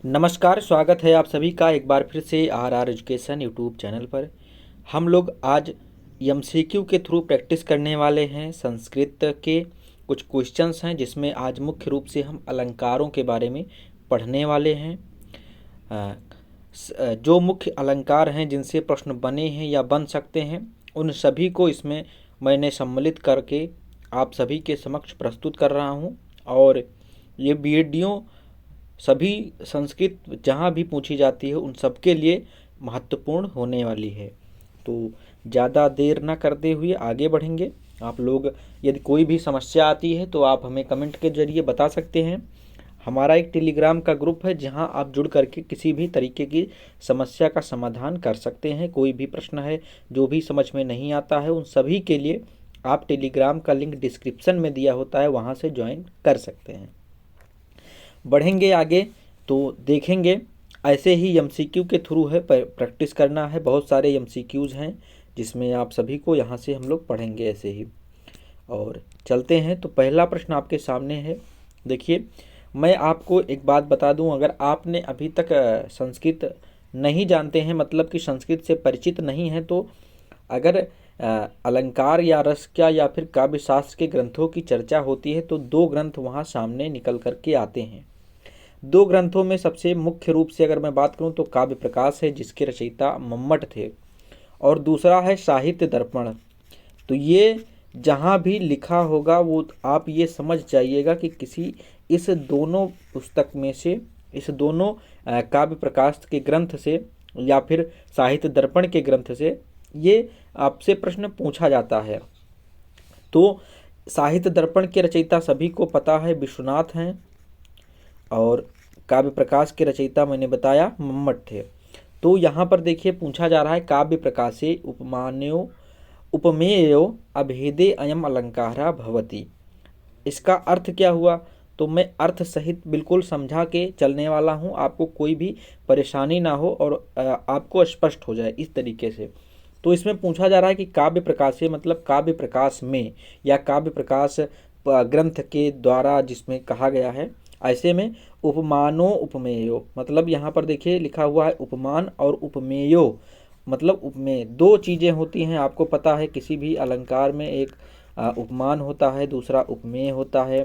नमस्कार, स्वागत है आप सभी का एक बार फिर से आर एजुकेशन यूट्यूब चैनल पर। हम लोग आज एमसीक्यू के थ्रू प्रैक्टिस करने वाले हैं। संस्कृत के कुछ क्वेश्चंस हैं जिसमें आज मुख्य रूप से हम अलंकारों के बारे में पढ़ने वाले हैं। जो मुख्य अलंकार हैं जिनसे प्रश्न बने हैं या बन सकते हैं, उन सभी को इसमें मैंने सम्मिलित करके आप सभी के समक्ष प्रस्तुत कर रहा हूँ। और ये वीडियो सभी संस्कृत जहाँ भी पूछी जाती है उन सब के लिए महत्वपूर्ण होने वाली है। तो ज़्यादा देर ना करते हुए आगे बढ़ेंगे। आप लोग यदि कोई भी समस्या आती है तो आप हमें कमेंट के जरिए बता सकते हैं। हमारा एक टेलीग्राम का ग्रुप है जहां आप जुड़ करके किसी भी तरीके की समस्या का समाधान कर सकते हैं। कोई भी प्रश्न है जो भी समझ में नहीं आता है, उन सभी के लिए आप टेलीग्राम का लिंक डिस्क्रिप्शन में दिया होता है, वहां से ज्वाइन कर सकते हैं। बढ़ेंगे आगे तो देखेंगे ऐसे ही एमसीक्यू के थ्रू है प्रैक्टिस करना है। बहुत सारे एमसीक्यूज़ हैं जिसमें आप सभी को यहाँ से हम लोग पढ़ेंगे ऐसे ही। और चलते हैं तो पहला प्रश्न आपके सामने है। देखिए, मैं आपको एक बात बता दूं, अगर आपने अभी तक संस्कृत नहीं जानते हैं, मतलब कि संस्कृत से परिचित नहीं हैं, तो अगर अलंकार या रस या फिर काव्य शास्त्र के ग्रंथों की चर्चा होती है तो दो ग्रंथ वहाँ सामने निकल करके आते हैं। दो ग्रंथों में सबसे मुख्य रूप से अगर मैं बात करूं तो काव्य प्रकाश है जिसके रचयिता मम्मट थे, और दूसरा है साहित्य दर्पण। तो ये जहाँ भी लिखा होगा वो आप ये समझ जाइएगा कि किसी इस दोनों पुस्तक में से, इस दोनों काव्य प्रकाश के ग्रंथ से या फिर साहित्य दर्पण के ग्रंथ से ये आपसे प्रश्न पूछा जाता है। तो साहित्य दर्पण के रचयिता सभी को पता है, विश्वनाथ हैं, और काव्य प्रकाश के रचयिता मैंने बताया मम्मट थे। तो यहाँ पर देखिए पूछा जा रहा है, काव्य प्रकाशे उपमान्यो उपमेयो अभेदे अयम अलंकारा भवति। इसका अर्थ क्या हुआ? तो मैं अर्थ सहित बिल्कुल समझा के चलने वाला हूँ, आपको कोई भी परेशानी ना हो और आपको स्पष्ट हो जाए इस तरीके से। तो इसमें पूछा जा रहा है कि काव्य प्रकाशे मतलब काव्य प्रकाश में या काव्य प्रकाश ग्रंथ के द्वारा जिसमें कहा गया है, ऐसे में उपमानो उपमेयो, मतलब यहाँ पर देखिए लिखा हुआ है उपमान और उपमेयो, मतलब उपमेय दो चीज़ें होती हैं। आपको पता है किसी भी अलंकार में एक उपमान होता है, दूसरा उपमेय होता है।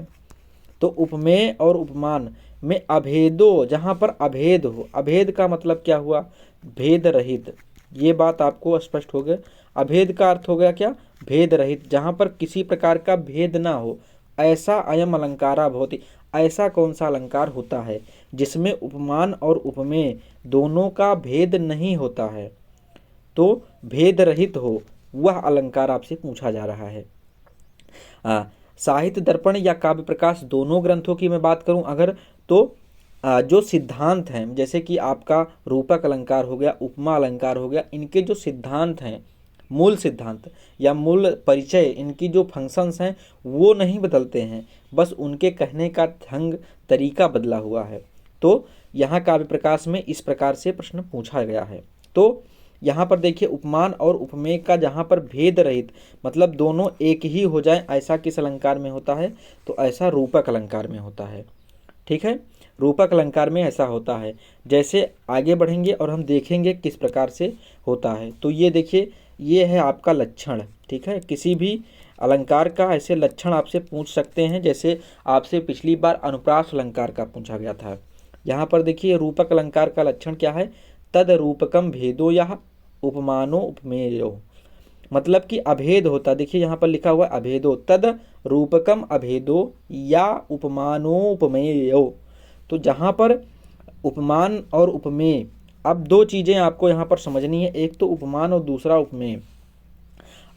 तो उपमेय और उपमान में अभेदो, जहाँ पर अभेद हो, अभेद का मतलब क्या हुआ? भेद रहित। ये बात आपको स्पष्ट हो गया। अभेद का अर्थ हो गया क्या? भेद रहित, जहाँ पर किसी प्रकार का भेद ना हो, ऐसा अयम अलंकारा भवति। ऐसा कौन सा अलंकार होता है जिसमें उपमान और उपमेय दोनों का भेद नहीं होता है, तो भेद रहित हो, वह अलंकार आपसे पूछा जा रहा है। साहित्य दर्पण या काव्य प्रकाश दोनों ग्रंथों की मैं बात करूं अगर, तो जो सिद्धांत हैं, जैसे कि आपका रूपक अलंकार हो गया, उपमा अलंकार हो गया, इनके जो सिद्धांत हैं, मूल सिद्धांत या मूल परिचय, इनकी जो फंक्शंस हैं वो नहीं बदलते हैं, बस उनके कहने का ढंग तरीका बदला हुआ है। तो यहाँ काव्य प्रकाश में इस प्रकार से प्रश्न पूछा गया है। तो यहाँ पर देखिए उपमान और उपमेय का जहाँ पर भेद रहित मतलब दोनों एक ही हो जाए, ऐसा किस अलंकार में होता है? तो ऐसा रूपक अलंकार में होता है। ठीक है, रूपक अलंकार में ऐसा होता है। जैसे आगे बढ़ेंगे और हम देखेंगे किस प्रकार से होता है। तो ये देखिए, ये है आपका लक्षण। ठीक है, किसी भी अलंकार का ऐसे लक्षण आपसे पूछ सकते हैं, जैसे आपसे पिछली बार अनुप्रास अलंकार का पूछा गया था। यहाँ पर देखिए रूपक अलंकार का लक्षण क्या है? तद रूपकम भेदो या उपमानो उपमेयो, मतलब कि अभेद होता। देखिए यहाँ पर लिखा हुआ अभेदो, तद रूपकम अभेदो या उपमानो उपमेयो। तो जहाँ पर उपमान और उपमेय, अब दो चीज़ें आपको यहाँ पर समझनी है, एक तो उपमान और दूसरा उपमेय।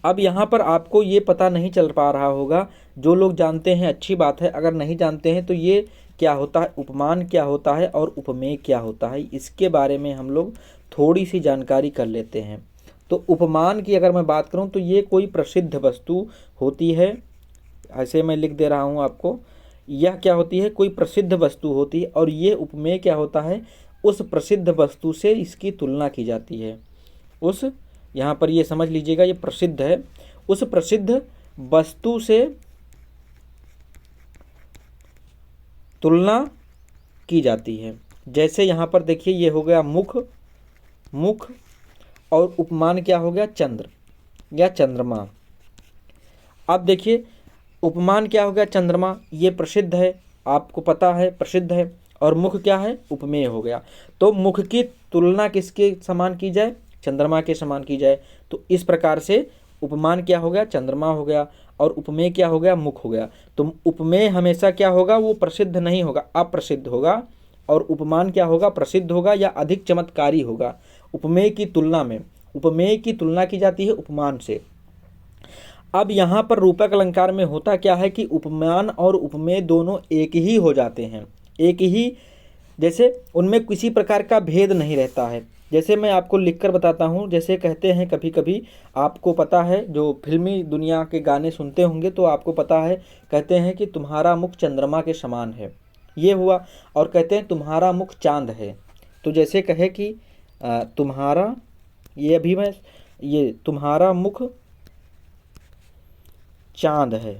अब यहाँ पर आपको ये पता नहीं चल पा रहा होगा, जो लोग जानते हैं अच्छी बात है, अगर नहीं जानते हैं तो ये क्या होता है, उपमान क्या होता है और उपमेय क्या होता है, इसके बारे में हम लोग थोड़ी सी जानकारी कर लेते हैं। तो उपमान की अगर मैं बात करूं तो ये कोई प्रसिद्ध वस्तु होती है, ऐसे मैं लिख दे रहा हूं आपको, यह क्या होती है? कोई प्रसिद्ध वस्तु होती है। और ये उपमेय क्या होता है? उस प्रसिद्ध वस्तु से इसकी तुलना की जाती है। उस, यहाँ पर ये समझ लीजिएगा, ये प्रसिद्ध है, उस प्रसिद्ध वस्तु से तुलना की जाती है। जैसे यहाँ पर देखिए ये हो गया मुख, मुख, और उपमान क्या हो गया, चंद्र या चंद्रमा। अब देखिए उपमान क्या हो गया, चंद्रमा, ये प्रसिद्ध है, आपको पता है प्रसिद्ध है, और मुख क्या है, उपमेय हो गया। तो मुख की तुलना किसके समान की जाए, चंद्रमा के समान की जाए। तो इस प्रकार से उपमान क्या हो गया, चंद्रमा हो गया, और उपमेय क्या हो गया, मुख हो गया। तो उपमेय हमेशा क्या होगा, वो प्रसिद्ध नहीं होगा, अप्रसिद्ध होगा, और उपमान क्या होगा, प्रसिद्ध होगा या अधिक चमत्कारी होगा उपमेय की तुलना में। उपमेय की तुलना की जाती है उपमान से। अब यहाँ पर रूपक अलंकार में होता क्या है कि उपमान और उपमेय दोनों एक ही हो जाते हैं, एक ही, जैसे उनमें किसी प्रकार का भेद नहीं रहता है। जैसे मैं आपको लिखकर बताता हूँ, जैसे कहते हैं कभी कभी, आपको पता है, जो फिल्मी दुनिया के गाने सुनते होंगे तो आपको पता है, कहते हैं कि तुम्हारा मुख चंद्रमा के समान है, ये हुआ। और कहते हैं तुम्हारा मुख चांद है। तो जैसे कहे कि तुम्हारा, ये अभी मैं, ये तुम्हारा मुख चांद है,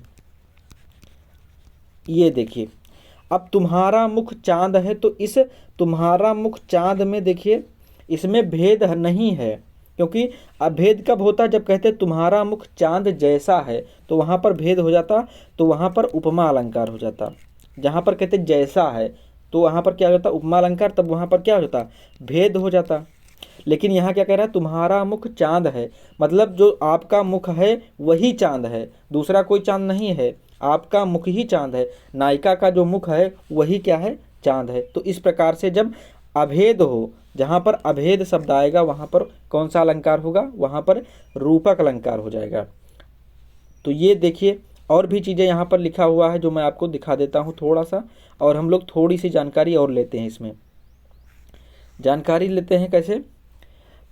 ये देखिए, अब तुम्हारा मुख चांद है, तो इस तुम्हारा मुख चांद में देखिए इसमें भेद नहीं है, क्योंकि अभेद कब होता, जब कहते तुम्हारा मुख चांद जैसा है, तो वहाँ पर भेद हो जाता, तो वहाँ पर उपमा अलंकार हो जाता। जहाँ पर कहते जैसा है, तो वहाँ पर क्या हो जाता, उपमा अलंकार, तब वहाँ पर क्या हो जाता, भेद हो जाता। लेकिन यहाँ क्या कह रहा है, तुम्हारा मुख चांद है, मतलब जो आपका मुख है वही चांद है, दूसरा कोई चांद नहीं है, आपका मुख ही चांद है, नायिका का जो मुख है वही क्या है, चांद है। तो इस प्रकार से जब अभेद हो, जहाँ पर अभेद शब्द आएगा वहाँ पर कौन सा अलंकार होगा, वहाँ पर रूपक अलंकार हो जाएगा। तो ये देखिए और भी चीज़ें यहाँ पर लिखा हुआ है जो मैं आपको दिखा देता हूँ थोड़ा सा, और हम लोग थोड़ी सी जानकारी और लेते हैं, इसमें जानकारी लेते हैं कैसे।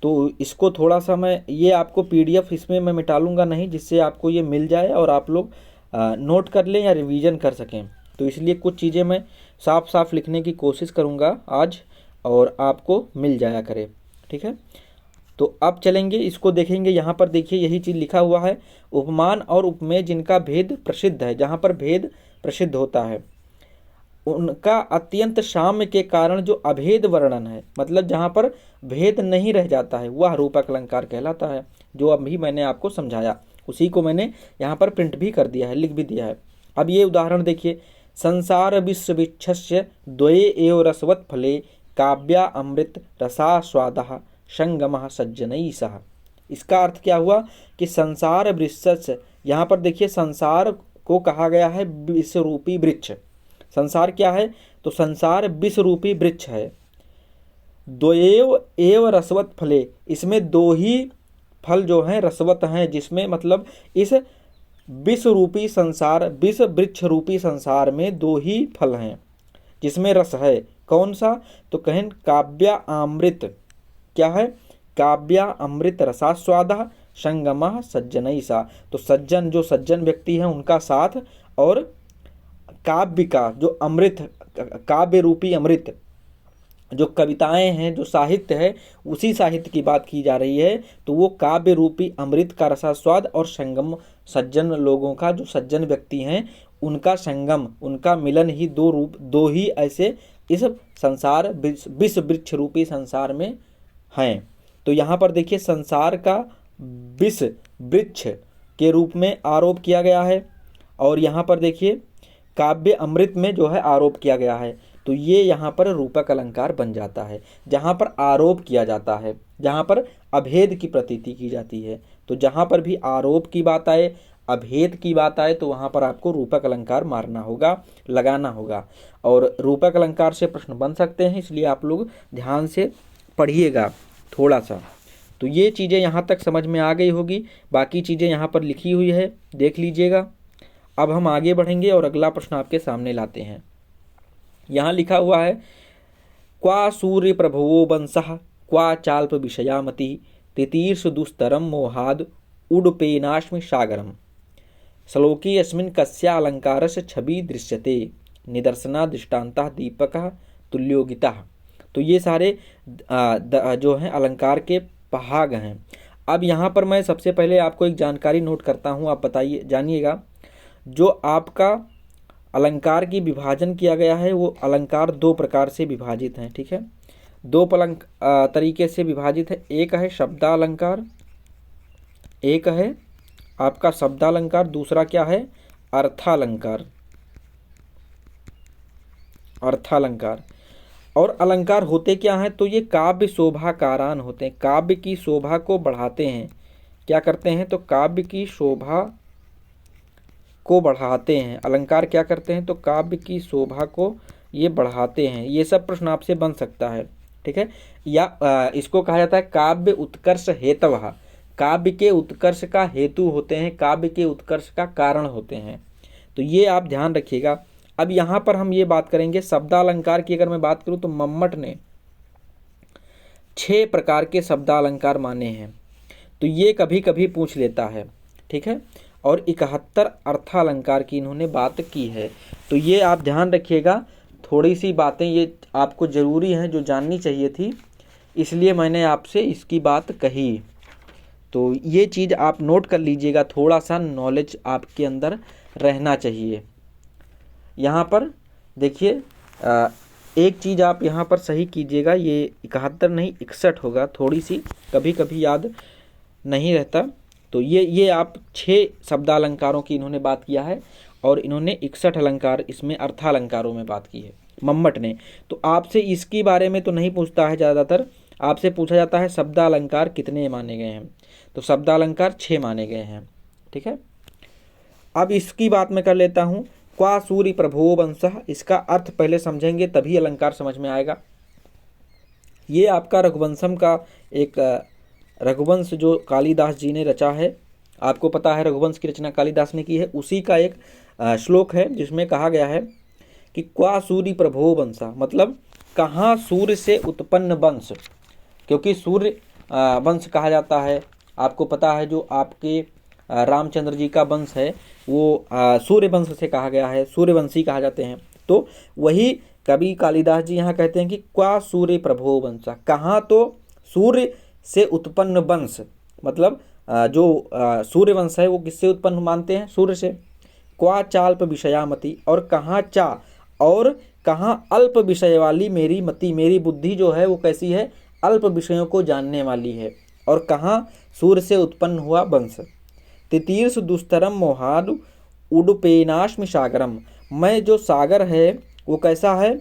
तो इसको थोड़ा सा मैं, ये आपको PDF इसमें मैं मिटा लूँगा नहीं, जिससे आपको ये मिल जाए और आप लोग नोट कर लें या रिवीजन कर सकें। तो इसलिए कुछ चीज़ें मैं साफ साफ लिखने की कोशिश करूँगा आज, और आपको मिल जाया करे, ठीक है। तो अब चलेंगे, इसको देखेंगे। यहाँ पर देखिए यही चीज़ लिखा हुआ है, उपमान और उपमेय जिनका भेद प्रसिद्ध है, जहाँ पर भेद प्रसिद्ध होता है उनका अत्यंत साम्य के कारण जो अभेद वर्णन है, मतलब जहाँ पर भेद नहीं रह जाता है, वह रूपक अलंकार कहलाता है। जो अभी मैंने आपको समझाया उसी को मैंने यहाँ पर प्रिंट भी कर दिया है, लिख भी दिया है। अब ये उदाहरण देखिए, संसार विश्वविच्छस्य द्वये एव रसवत् फले काव्या अमृत रसास्वादः संगमः सज्जनैः सह। इसका अर्थ क्या हुआ कि संसार वृक्ष, यहाँ पर देखिए संसार को कहा गया है विष रूपी वृक्ष। संसार क्या है, तो संसार विष रूपी वृक्ष है। द्वयेव एव रसवत् फले, इसमें दो ही फल जो हैं रसवत हैं, जिसमें मतलब इस विष रूपी संसार, विष वृक्ष रूपी संसार में दो ही फल हैं जिसमें रस है। कौन सा, तो कहें काव्या अमृत, क्या है, काव्या अमृत रसास्वादः संगमः सज्जनैः सह। तो सज्जन, जो सज्जन व्यक्ति हैं उनका साथ, और काव्य का जो अमृत, काव्य रूपी अमृत, जो कविताएं हैं, जो साहित्य है, उसी साहित्य की बात की जा रही है। तो वो काव्य रूपी अमृत का रसास्वाद और संगम, सज्जन लोगों का, जो सज्जन व्यक्ति हैं उनका संगम, उनका मिलन ही दो रूप, दो ही ऐसे इस संसार विष वृक्ष रूपी संसार में हैं। तो यहाँ पर देखिए संसार का विष वृक्ष के रूप में आरोप किया गया है, और यहाँ पर देखिए काव्य अमृत में जो है आरोप किया गया है। तो ये यहाँ पर रूपक अलंकार बन जाता है, जहाँ पर आरोप किया जाता है, जहाँ पर अभेद की प्रतीति की जाती है। तो जहाँ पर भी आरोप की बात आए, अभेद की बात आए, तो वहाँ पर आपको रूपक अलंकार मारना होगा, लगाना होगा। और रूपक अलंकार से प्रश्न बन सकते हैं, इसलिए आप लोग ध्यान से पढ़िएगा थोड़ा सा। तो ये चीज़ें यहाँ तक समझ में आ गई होगी, बाकी चीज़ें यहाँ पर लिखी हुई है, देख लीजिएगा। अब हम आगे बढ़ेंगे और अगला प्रश्न आपके सामने लाते हैं। यहाँ लिखा हुआ है, क्वा सूर्य प्रभवो वंशः क्वा चाल्प विषयामति तितीर्ष दुस्तरम मोहाद उडुपेनाश्मि सागरम। श्लोकी अस्मिन् कस्या अलंकारस्य छवि दृश्यते निदर्शना दृष्टान्तः दीपकः तुल्योगितः। तो ये सारे जो हैं अलंकार के भाग हैं। अब यहाँ पर मैं सबसे पहले आपको एक जानकारी नोट करता हूँ, आप बताइए, जानिएगा। जो आपका अलंकार की विभाजन किया गया है वो अलंकार दो प्रकार से विभाजित हैं, ठीक है, दो तरीके से विभाजित है। एक है शब्दालंकार, एक है आपका शब्दालंकार, दूसरा क्या है अर्थालंकार। अर्थालंकार और अलंकार होते क्या हैं, तो ये काव्य शोभा कारान होते हैं, काव्य की शोभा को बढ़ाते हैं। क्या करते हैं, तो काव्य की शोभा को बढ़ाते हैं। अलंकार क्या करते हैं, तो काव्य की शोभा को ये बढ़ाते हैं। ये सब प्रश्न आपसे बन सकता है, ठीक है। या इसको कहा जाता है काव्य उत्कर्ष हेतवः, काव्य के उत्कर्ष का हेतु होते हैं, काव्य के उत्कर्ष का कारण होते हैं। तो ये आप ध्यान रखिएगा। अब यहाँ पर हम ये बात करेंगे शब्दालंकार की। अगर मैं बात करूँ तो मम्मट ने 6 प्रकार के शब्दालंकार माने हैं, तो ये कभी कभी पूछ लेता है, ठीक है। और 71 अर्थालंकार की इन्होंने बात की है। तो ये आप ध्यान रखिएगा, थोड़ी सी बातें ये आपको ज़रूरी हैं जो जाननी चाहिए थी, इसलिए मैंने आपसे इसकी बात कही। तो ये चीज़ आप नोट कर लीजिएगा, थोड़ा सा नॉलेज आपके अंदर रहना चाहिए। यहाँ पर देखिए एक चीज़ आप यहाँ पर सही कीजिएगा, ये 71 नहीं 61 होगा, थोड़ी सी कभी कभी याद नहीं रहता। तो ये आप 6 शब्दालंकारों की इन्होंने बात किया है और इन्होंने 61 अलंकार इसमें अर्थालंकारों में बात की है मम्मट ने। तो आपसे इसके बारे में तो नहीं पूछता है, ज़्यादातर आपसे पूछा जाता है शब्दालंकार कितने माने गए हैं, तो शब्दालंकार 6 माने गए हैं, ठीक है। अब इसकी बात मैं कर लेता हूँ। क्वा सूर्य प्रभो वंशः, इसका अर्थ पहले समझेंगे तभी अलंकार समझ में आएगा। ये आपका रघुवंशम का एक रघुवंश जो कालिदास जी ने रचा है, आपको पता है रघुवंश की रचना कालिदास ने की है, उसी का एक श्लोक है जिसमें कहा गया है कि क्वा सूर्य प्रभो वंशः, मतलब कहाँ सूर्य से उत्पन्न वंश, क्योंकि सूर्य वंश कहा जाता है, आपको पता है जो आपके रामचंद्र जी का वंश है वो सूर्य वंश से कहा गया है, सूर्यवंशी कहा जाते हैं। तो वही कवि कालिदास जी यहाँ कहते हैं कि क्वा सूर्य प्रभो वंशः, कहाँ तो सूर्य से उत्पन्न वंश, मतलब जो सूर्य वंश है वो किससे उत्पन्न मानते हैं, सूर्य से। क्वा चाल्प विषयामति, और कहाँ चा, और कहाँ अल्प विषय वाली मेरी मति, मेरी बुद्धि जो है वो कैसी है, अल्प विषयों को जानने वाली है। और कहाँ सूर्य से उत्पन्न हुआ वंश। तितीर्ष दुस्तरम मोहाद उडुपेनाश्म सागरम, मैं जो सागर है वो कैसा है,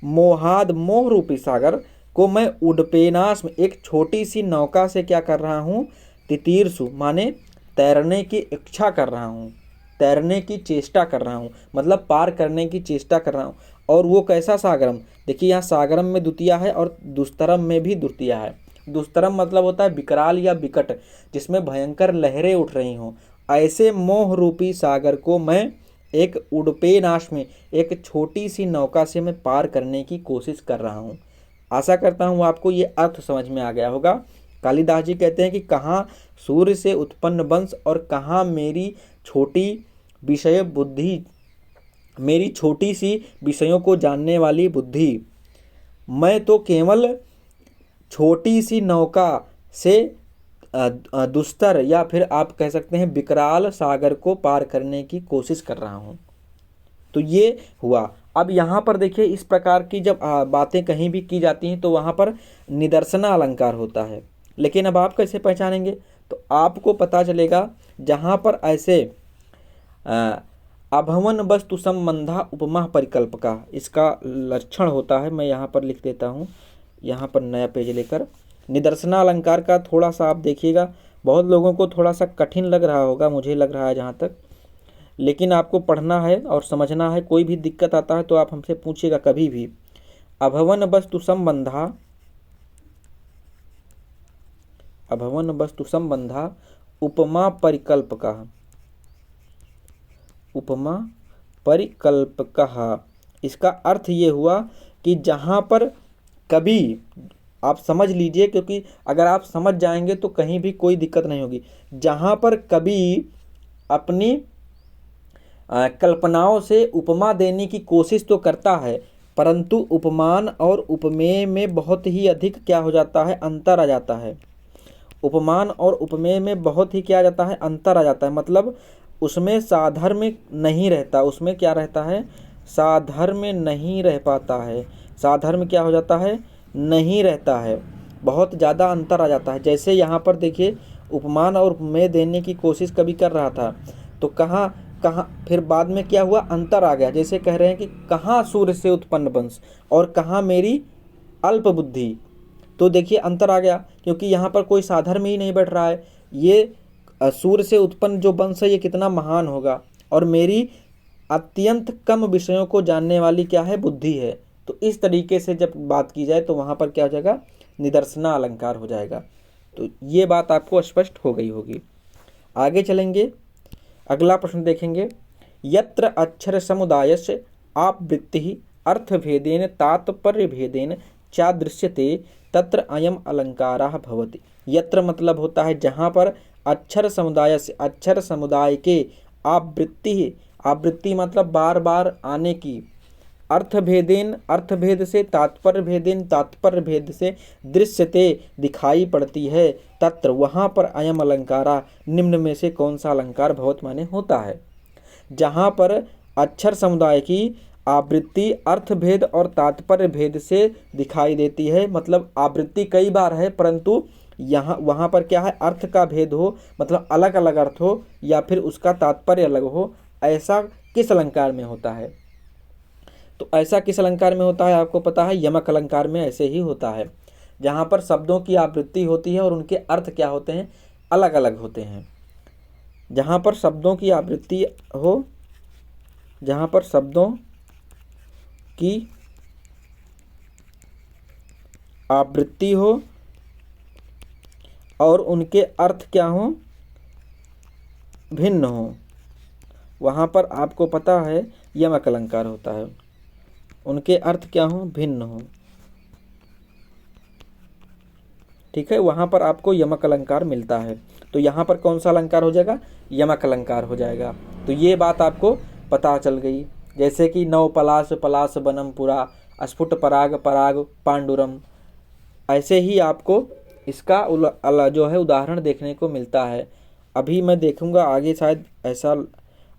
मोहाद मोह रूपी सागर को मैं उडपेनाश्म एक छोटी सी नौका से क्या कर रहा हूँ, तितीर्षु माने तैरने की इच्छा कर रहा हूँ, तैरने की चेष्टा कर रहा हूँ, मतलब पार करने की चेष्टा कर रहा हूँ। और वो कैसा सागरम, देखिए यहाँ सागरम में द्वितीया है और दुस्तरम में भी द्वितीया है। दुस्तरम मतलब होता है विकराल या विकट, जिसमें भयंकर लहरें उठ रही हों। ऐसे मोह रूपी सागर को मैं एक उडपेनाश में एक छोटी सी नौका से मैं पार करने की कोशिश कर रहा हूँ। आशा करता हूँ आपको ये अर्थ समझ में आ गया होगा। कालिदास जी कहते हैं कि कहाँ सूर्य से उत्पन्न वंश और कहाँ मेरी छोटी विषय बुद्धि, मेरी छोटी सी विषयों को जानने वाली बुद्धि, मैं तो केवल छोटी सी नौका से दुस्तर या फिर आप कह सकते हैं विकराल सागर को पार करने की कोशिश कर रहा हूँ। तो ये हुआ। अब यहाँ पर देखिए इस प्रकार की जब बातें कहीं भी की जाती हैं तो वहाँ पर निदर्शना अलंकार होता है। लेकिन अब आप कैसे पहचानेंगे, तो आपको पता चलेगा जहाँ पर ऐसे अभवन वस्तु संबंधा उपमा परिकल्पका, इसका लक्षण होता है। मैं यहाँ पर लिख देता हूँ, यहाँ पर नया पेज लेकर। निदर्शना अलंकार का थोड़ा सा आप देखिएगा, बहुत लोगों को थोड़ा सा कठिन लग रहा होगा, मुझे लग रहा है जहाँ तक, लेकिन आपको पढ़ना है और समझना है। कोई भी दिक्कत आता है तो आप हमसे पूछिएगा कभी भी। अभवन वस्तु संबंधा, अभवन वस्तु संबंधा उपमा परिकल्पका, उपमा परिकल्पका, इसका अर्थ ये हुआ कि जहाँ पर कभी आप समझ लीजिए, क्योंकि अगर आप समझ जाएंगे तो कहीं भी कोई दिक्कत नहीं होगी। जहाँ पर कभी अपनी कल्पनाओं से उपमा देने की कोशिश तो करता है, परंतु उपमान और उपमेय में बहुत ही अधिक क्या हो जाता है, अंतर आ जाता है। उपमान और उपमेय में बहुत ही क्या आ जाता है, अंतर आ जाता है। मतलब उसमें साधर्म नहीं रहता, उसमें क्या रहता है, साधर्म नहीं रह पाता है, साधर्म क्या हो जाता है, नहीं रहता है, बहुत ज़्यादा अंतर आ जाता है। जैसे यहाँ पर देखिए उपमान और उपमेय देने की कोशिश कभी कर रहा था, तो कहाँ कहाँ फिर बाद में क्या हुआ, अंतर आ गया। जैसे कह रहे हैं कि कहाँ सूर्य से उत्पन्न वंश और कहाँ मेरी अल्प बुद्धि, तो देखिए अंतर आ गया, क्योंकि यहाँ पर कोई साधर्म ही नहीं बैठ रहा है। ये सूर्य से उत्पन्न जो वंश है ये कितना महान होगा, और मेरी अत्यंत कम विषयों को जानने वाली क्या है, बुद्धि है। तो इस तरीके से जब बात की जाए तो वहाँ पर क्या हो जाएगा, निदर्शना अलंकार हो जाएगा। तो ये बात आपको स्पष्ट हो गई होगी। आगे चलेंगे, अगला प्रश्न देखेंगे। यत्र अक्षर समुदायस्य आवृत्ति अर्थभेदेन तात्पर्य भेदेन चा दृश्यते तत्र अयम अलंकारः भवति। यत्र मतलब होता है जहाँ पर अक्षर समुदाय से, अक्षर समुदाय के आवृत्ति, आवृत्ति मतलब बार बार आने की, अर्थभेदेन अर्थभेद से, तात्पर्य भेदेन तात्पर्य भेद से, दृश्यते दिखाई पड़ती है, तत्र वहाँ पर अयम अलंकारा निम्न में से कौन सा अलंकार भवत माने होता है। जहाँ पर अक्षर समुदाय की आवृत्ति अर्थभेद और तात्पर्य भेद से दिखाई देती है, मतलब आवृत्ति कई बार है परंतु यहाँ वहाँ पर क्या है, अर्थ का भेद हो, मतलब अलग अलग अर्थ हो या फिर उसका तात्पर्य अलग हो, ऐसा किस अलंकार में होता है। तो ऐसा किस अलंकार में होता है, आपको पता है यमक अलंकार में ऐसे ही होता है, जहाँ पर शब्दों की आवृत्ति होती है और उनके अर्थ क्या होते हैं, अलग अलग होते हैं। जहाँ पर शब्दों की आवृत्ति हो, जहाँ पर शब्दों की आवृत्ति हो और उनके अर्थ क्या हो, भिन्न हो, वहाँ पर आपको पता है यमक अलंकार होता है। उनके अर्थ क्या हो, भिन्न हो, ठीक है, वहाँ पर आपको यमक अलंकार मिलता है। तो यहाँ पर कौन सा अलंकार हो जाएगा, यमक अलंकार हो जाएगा। तो ये बात आपको पता चल गई। जैसे कि नव पलाश पलाश बनम पुरा, स्फुट पराग पराग पांडुरम, ऐसे ही आपको इसका जो है उदाहरण देखने को मिलता है। अभी मैं देखूंगा आगे शायद ऐसा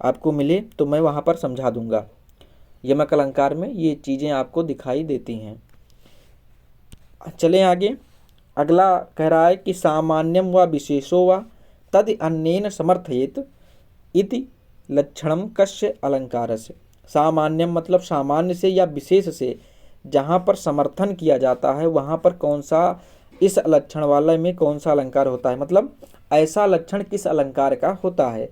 आपको मिले तो मैं वहाँ पर समझा दूंगा। यमक अलंकार में ये चीज़ें आपको दिखाई देती हैं। चलें आगे, अगला कह रहा है कि सामान्यम व विशेषो व तद अन्येन समर्थयेत इति लक्षणम कस्य अलंकारस्य। सामान्यम मतलब सामान्य से या विशेष से जहाँ पर समर्थन किया जाता है वहाँ पर कौन सा, इस लक्षण वाले में कौन सा अलंकार होता है, मतलब ऐसा लक्षण किस अलंकार का होता है।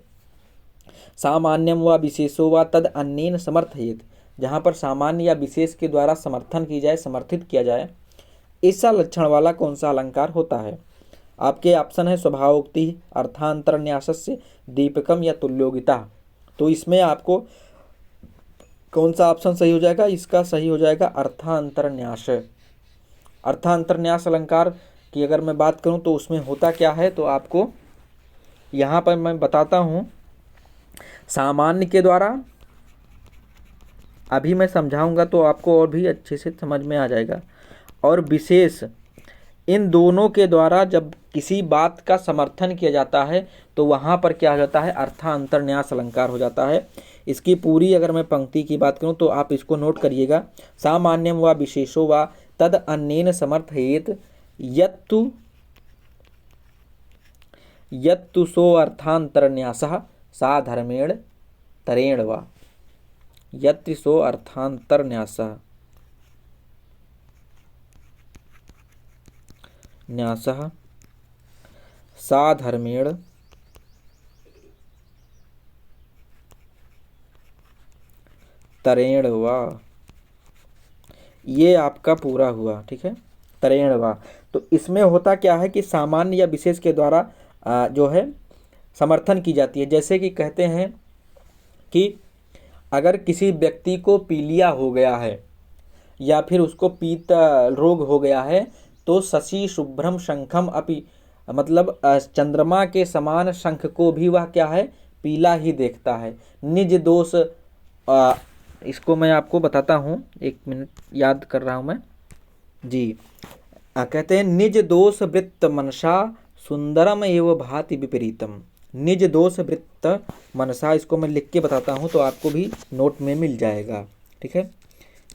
सामान्यम व विशेषो व तद अन्येन समर्थयेत, जहाँ पर सामान्य या विशेष के द्वारा समर्थन की जाए, समर्थित किया जाए, ऐसा लक्षण वाला कौन सा अलंकार होता है। आपके ऑप्शन है स्वभावोक्ति, अर्थांतरन्यासस्य, दीपकम या तुल्योगिता। तो इसमें आपको कौन सा ऑप्शन सही हो जाएगा, इसका सही हो जाएगा अर्थांतरन्यास। अर्थांतरन्यास अलंकार की अगर मैं बात करूं तो उसमें होता क्या है, तो आपको यहाँ पर मैं बताता हूँ। सामान्य के द्वारा अभी मैं समझाऊंगा तो आपको और भी अच्छे से समझ में आ जाएगा, और विशेष, इन दोनों के द्वारा जब किसी बात का समर्थन किया जाता है तो वहाँ पर क्या हो जाता है, अर्थांतरन्यास अलंकार हो जाता है। इसकी पूरी अगर मैं पंक्ति की बात करूँ तो आप इसको नोट करिएगा। सामान्यम व विशेषो व तद अन्येन समर्थयेत यत्तु सो अर्थांतरन्यासः साधर्मेण तरेण वा। यत्र सो अर्थांतरन्यासः न्यासः साधर्मेण तरेण वा। ये आपका पूरा हुआ, ठीक है, तरेण वा। तो इसमें होता क्या है कि सामान्य या विशेष के द्वारा जो है समर्थन की जाती है। जैसे कि कहते हैं कि अगर किसी व्यक्ति को पीलिया हो गया है या फिर उसको पीत रोग हो गया है तो शशि शुभ्रम शंखम अपि, मतलब चंद्रमा के समान शंख को भी वह क्या है, पीला ही देखता है। निज दोष, इसको मैं आपको बताता हूँ, एक मिनट याद कर रहा हूँ मैं जी। कहते हैं निज दोष वृत्त मनसा सुंदरम एवं भाति विपरीतम। निज दोष वृत्त मनसा, इसको मैं लिख के बताता हूँ तो आपको भी नोट में मिल जाएगा। ठीक है,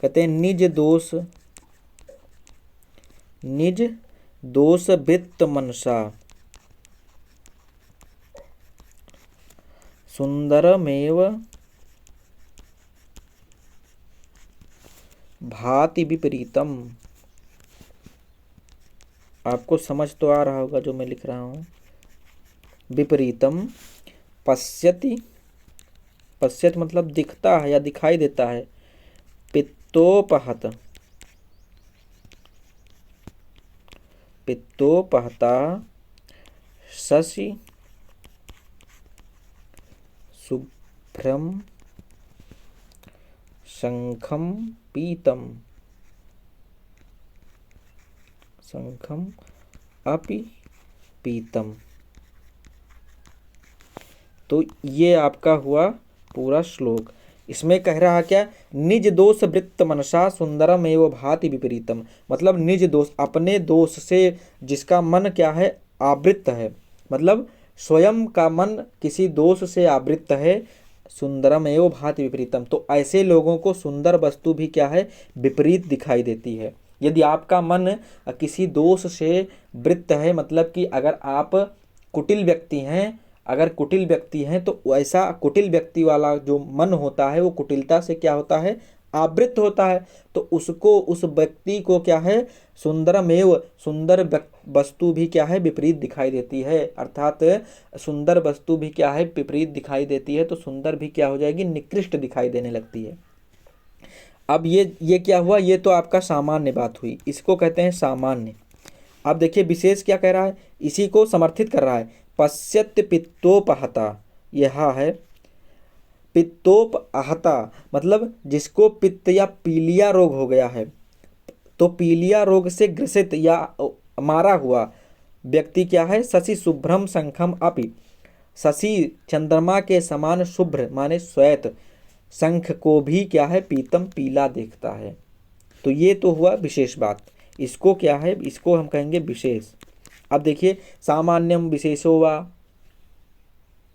कहते हैं निज दोष वृत्त मनसा सुंदरमेव भाति विपरीतम। आपको समझ तो आ रहा होगा जो मैं लिख रहा हूं। विपरीतम पश्यति, पश्यत मतलब दिखता है या दिखाई देता है। पित्तोपहत, पित्तोपहता शशि शुभ्रम शंखम पीतम, शंखम अपि पीतम। तो ये आपका हुआ पूरा श्लोक। इसमें कह रहा क्या, निज दोष वृत्त मनसा सुंदरम एवं भाति विपरीतम, मतलब निज दोष, अपने दोष से जिसका मन क्या है, आवृत्त है, मतलब स्वयं का मन किसी दोष से आवृत्त है। सुंदरम एवं भाति विपरीतम, तो ऐसे लोगों को सुंदर वस्तु भी क्या है, विपरीत दिखाई देती है। यदि आपका मन किसी दोष से वृत्त है, मतलब कि अगर आप कुटिल व्यक्ति हैं, अगर कुटिल व्यक्ति हैं तो ऐसा कुटिल व्यक्ति वाला जो मन होता है वो कुटिलता से क्या होता है, आवृत्त होता है। तो उसको, उस व्यक्ति को क्या है, सुंदरमेव, सुंदर वस्तु भी क्या है, विपरीत दिखाई देती है। अर्थात सुंदर वस्तु भी क्या है, विपरीत दिखाई देती है, तो सुंदर भी क्या हो जाएगी, निकृष्ट दिखाई देने लगती है। अब ये क्या हुआ, ये तो आपका सामान्य बात हुई, इसको कहते हैं सामान्य। अब देखिए विशेष क्या कह रहा है, इसी को समर्थित कर रहा है। पश्यत पित्तोपहता, यह है पित्तोपहता, मतलब जिसको पित्त या पीलिया रोग हो गया है, तो पीलिया रोग से ग्रसित या मारा हुआ व्यक्ति क्या है, शशि शुभ्रम शंखम अपि, शशि चंद्रमा के समान शुभ्र माने श्वेत शंख को भी क्या है, पीतम पीला देखता है। तो ये तो हुआ विशेष बात, इसको क्या है, इसको हम कहेंगे विशेष। अब देखिए सामान्यम विशेषो वा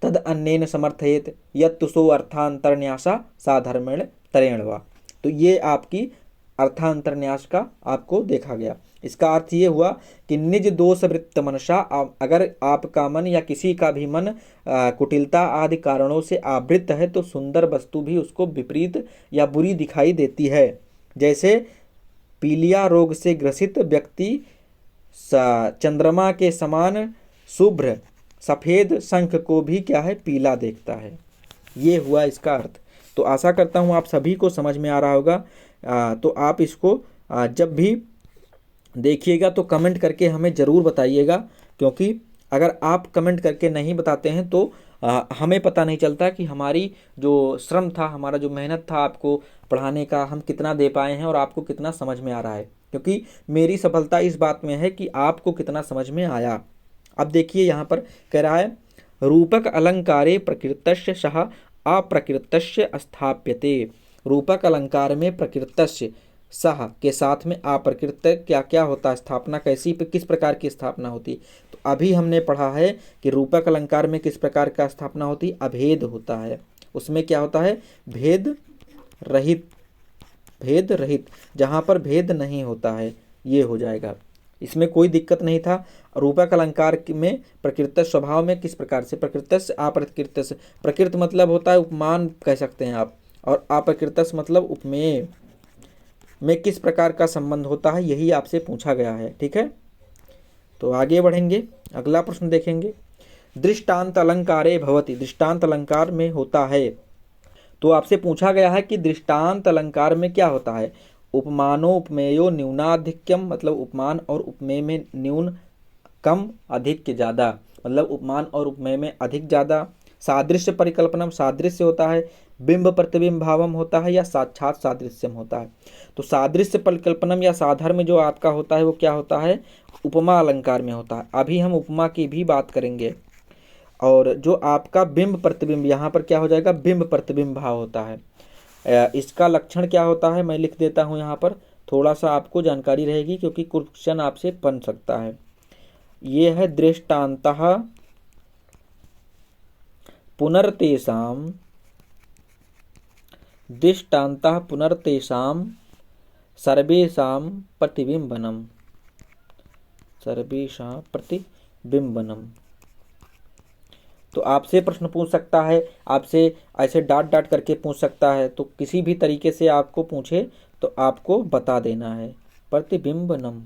तद अन्येन समर्थयेत यत्तुसो अर्थांतरन्यासा साधर्मेण तरेण वा। तो ये आपकी अर्थांतरन्यास का आपको देखा गया। इसका अर्थ ये हुआ कि निज दोष वृत्त मनसा, अगर आपका मन या किसी का भी मन कुटिलता आदि कारणों से आवृत्त है तो सुंदर वस्तु भी उसको विपरीत या बुरी दिखाई देती है। जैसे पीलिया रोग से ग्रसित व्यक्ति चंद्रमा के समान शुभ्र सफेद शंख को भी क्या है, पीला देखता है। ये हुआ इसका अर्थ। तो आशा करता हूँ आप सभी को समझ में आ रहा होगा। तो आप इसको जब भी देखिएगा तो कमेंट करके हमें ज़रूर बताइएगा, क्योंकि अगर आप कमेंट करके नहीं बताते हैं तो हमें पता नहीं चलता कि हमारी जो श्रम था, हमारा जो मेहनत था आपको पढ़ाने का, हम कितना दे पाए हैं और आपको कितना समझ में आ रहा है। क्योंकि मेरी सफलता इस बात में है कि आपको कितना समझ में आया। अब देखिए यहाँ पर कह रहा है, रूपक अलंकारे प्रकृतस्य सह अप्रकृतस्य स्थाप्यते। रूपक अलंकार में प्रकृतस्य सह के साथ में अप्रकृत क्या क्या होता है, स्थापना कैसी, किस प्रकार की स्थापना होती। तो अभी हमने पढ़ा है कि रूपक अलंकार में किस प्रकार का स्थापना होती, अभेद होता है। उसमें क्या होता है, भेद रहित, भेद रहित, जहाँ पर भेद नहीं होता है ये हो जाएगा। इसमें कोई दिक्कत नहीं था। रूपक अलंकार में प्रकृत स्वभाव में किस प्रकार से, प्रकृत से अप्रकृत से, प्रकृत मतलब होता है उपमान कह सकते हैं आप, और अप्रकृत मतलब उपमेय में किस प्रकार का संबंध होता है, यही आपसे पूछा गया है। ठीक है, तो आगे बढ़ेंगे, अगला प्रश्न देखेंगे। दृष्टांत अलंकारे भवति, दृष्टांत अलंकार में होता है। तो आपसे पूछा गया है कि दृष्टांत अलंकार में क्या होता है। उपमानो उपमेयो न्यूनाधिक्यम, मतलब उपमान और उपमेय में न्यून कम, अधिक ज़्यादा, मतलब उपमान और उपमेय में अधिक ज़्यादा। सादृश्य परिकल्पनम, सादृश्य होता है, बिंब प्रतिबिंब भावम होता है या साक्षात सादृश्यम होता है। तो सादृश्य परिकल्पनम या साधर्म जो आपका होता है वो क्या होता है, उपमा अलंकार में होता है। अभी हम उपमा की भी बात करेंगे। और जो आपका बिंब प्रतिबिंब, यहाँ पर क्या हो जाएगा, बिंब प्रतिबिंब भाव होता है। इसका लक्षण क्या होता है मैं लिख देता हूँ यहाँ पर, थोड़ा सा आपको जानकारी रहेगी क्योंकि क्वेश्चन आपसे बन सकता है। ये है दृष्टांतः पुनर्तेषां दृष्टान्तः पुनर्तेषां सर्वेषां प्रतिबिंबनम, सर्वेषां प्रतिबिंबनम। तो आपसे प्रश्न पूछ सकता है, आपसे ऐसे डांट डांट करके पूछ सकता है, तो किसी भी तरीके से आपको पूछे तो आपको बता देना है। प्रतिबिंबनम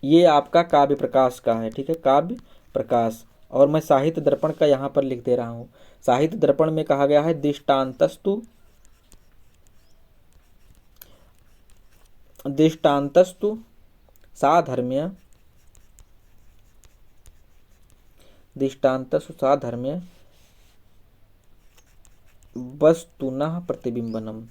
ये आपका काव्य प्रकाश का है, ठीक है, काव्य प्रकाश। और मैं साहित्य दर्पण का यहाँ पर लिख दे रहा हूँ। साहित्य दर्पण में कहा गया है दृष्टान्तस्तु, दृष्टान्तस्तु साधर्म्य, दृष्टान्तस्तु साधर्म्य वस्तुनः प्रतिबिंबनम।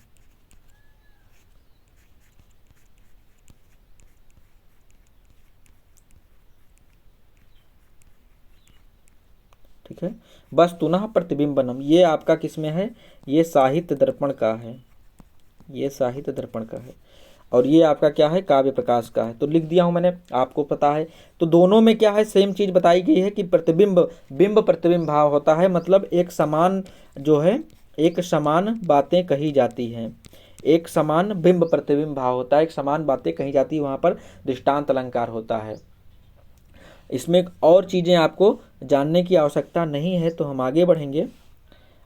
ठीक है, वस्तुनः प्रतिबिंबनम ये आपका किसमें है, ये साहित्य दर्पण का है, ये साहित्य दर्पण का है। और ये आपका क्या है, काव्य प्रकाश का है। तो लिख दिया हूं मैंने, आपको पता है। तो दोनों में क्या है, सेम चीज बताई गई है कि प्रतिबिंब, बिंब प्रतिबिंब भाव होता है, मतलब एक समान जो है, एक समान बातें कही जाती हैं, एक समान बिंब प्रतिबिंब भाव होता है, एक समान बातें कही जाती है, वहां पर दृष्टांत अलंकार होता है। इसमें और चीजें आपको जानने की आवश्यकता नहीं है, तो हम आगे बढ़ेंगे,